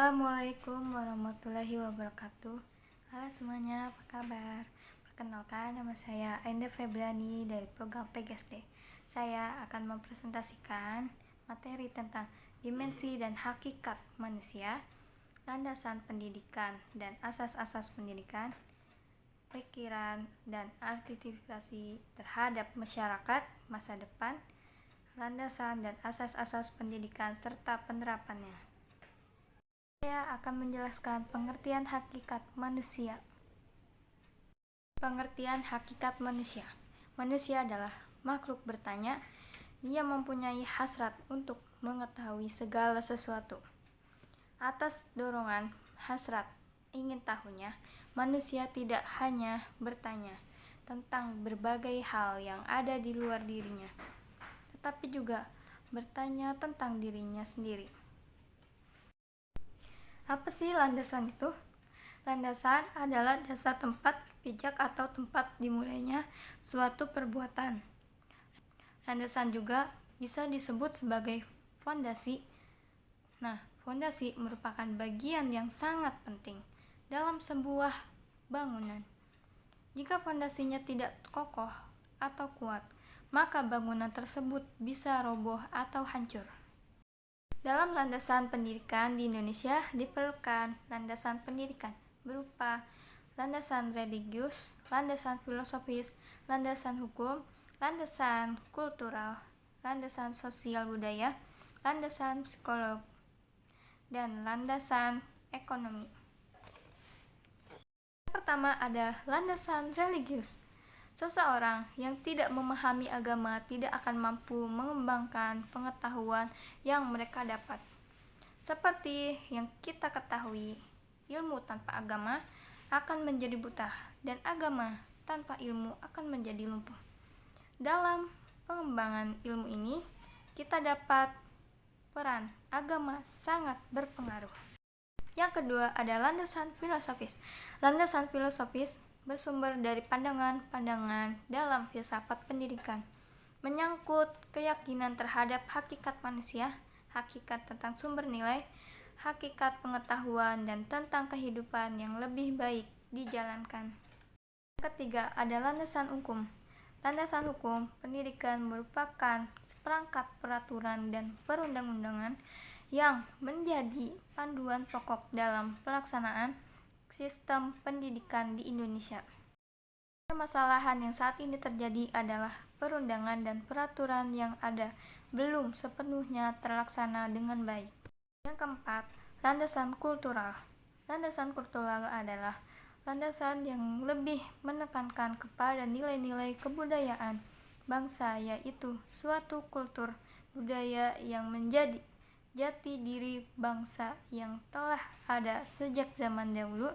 Assalamualaikum warahmatullahi wabarakatuh. Halo semuanya, apa kabar? Perkenalkan, nama saya Ainda Febriani dari program PGSD. Saya akan mempresentasikan materi tentang dimensi dan hakikat manusia, landasan pendidikan dan asas-asas pendidikan, pikiran dan aktivitas terhadap masyarakat masa depan, landasan dan asas-asas pendidikan serta penerapannya. Saya akan menjelaskan pengertian hakikat manusia. Pengertian hakikat manusia. Manusia adalah makhluk bertanya. Ia mempunyai hasrat untuk mengetahui segala sesuatu. Atas dorongan hasrat ingin tahunya, manusia tidak hanya bertanya tentang berbagai hal yang ada di luar dirinya, tetapi juga bertanya tentang dirinya sendiri. Apa sih landasan itu? Landasan adalah dasar tempat berpijak atau tempat dimulainya suatu perbuatan. Landasan juga bisa disebut sebagai fondasi. Nah, fondasi merupakan bagian yang sangat penting dalam sebuah bangunan. Jika fondasinya tidak kokoh atau kuat, maka bangunan tersebut bisa roboh atau hancur. Dalam landasan pendidikan di Indonesia diperlukan landasan pendidikan berupa landasan religius, landasan filosofis, landasan hukum, landasan kultural, landasan sosial budaya, landasan psikolog, dan landasan ekonomi. Pertama ada landasan religius. Seseorang yang tidak memahami agama tidak akan mampu mengembangkan pengetahuan yang mereka dapat. Seperti yang kita ketahui, ilmu tanpa agama akan menjadi buta, dan agama tanpa ilmu akan menjadi lumpuh. Dalam pengembangan ilmu ini, kita dapat peran agama sangat berpengaruh. Yang kedua ada landasan filosofis. Landasan filosofis bersumber dari pandangan-pandangan dalam filsafat pendidikan, menyangkut keyakinan terhadap hakikat manusia, hakikat tentang sumber nilai, hakikat pengetahuan, dan tentang kehidupan yang lebih baik dijalankan. Yang ketiga ada landasan hukum. Landasan hukum pendidikan merupakan seperangkat peraturan dan perundang-undangan yang menjadi panduan pokok dalam pelaksanaan sistem pendidikan di Indonesia. Permasalahan yang saat ini terjadi adalah perundangan dan peraturan yang ada belum sepenuhnya terlaksana dengan baik. Yang keempat, landasan kultural. Landasan kultural adalah landasan yang lebih menekankan kepada nilai-nilai kebudayaan bangsa, yaitu suatu kultur budaya yang menjadi jati diri bangsa yang telah ada sejak zaman dahulu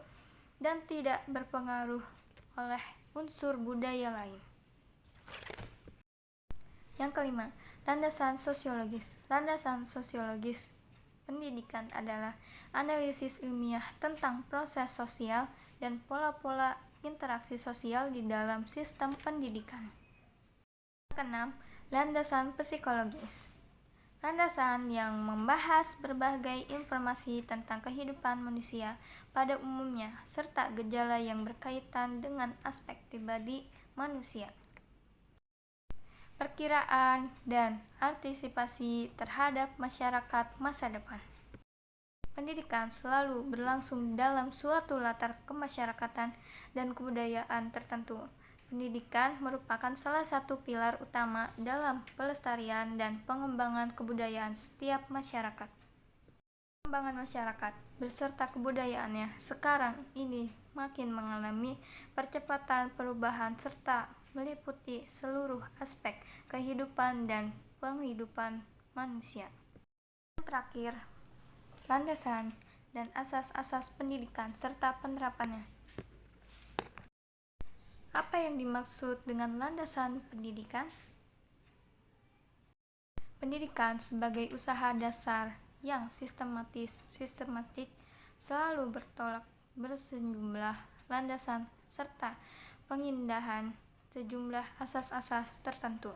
dan tidak berpengaruh oleh unsur budaya lain. Yang kelima, landasan sosiologis. Landasan sosiologis pendidikan adalah analisis ilmiah tentang proses sosial dan pola-pola interaksi sosial di dalam sistem pendidikan. Yang keenam, landasan psikologis. Landasan yang membahas berbagai informasi tentang kehidupan manusia pada umumnya serta gejala yang berkaitan dengan aspek pribadi manusia. Perkiraan dan antisipasi terhadap masyarakat masa depan. Pendidikan selalu berlangsung dalam suatu latar kemasyarakatan dan kebudayaan tertentu. Pendidikan merupakan salah satu pilar utama dalam pelestarian dan pengembangan kebudayaan setiap masyarakat. Pengembangan masyarakat beserta kebudayaannya sekarang ini makin mengalami percepatan perubahan serta meliputi seluruh aspek kehidupan dan penghidupan manusia. Yang terakhir, landasan dan asas-asas pendidikan serta penerapannya. Apa yang dimaksud dengan landasan pendidikan? Pendidikan sebagai usaha dasar yang sistematik selalu bertolak bersejumlah landasan serta pengindahan sejumlah asas-asas tertentu.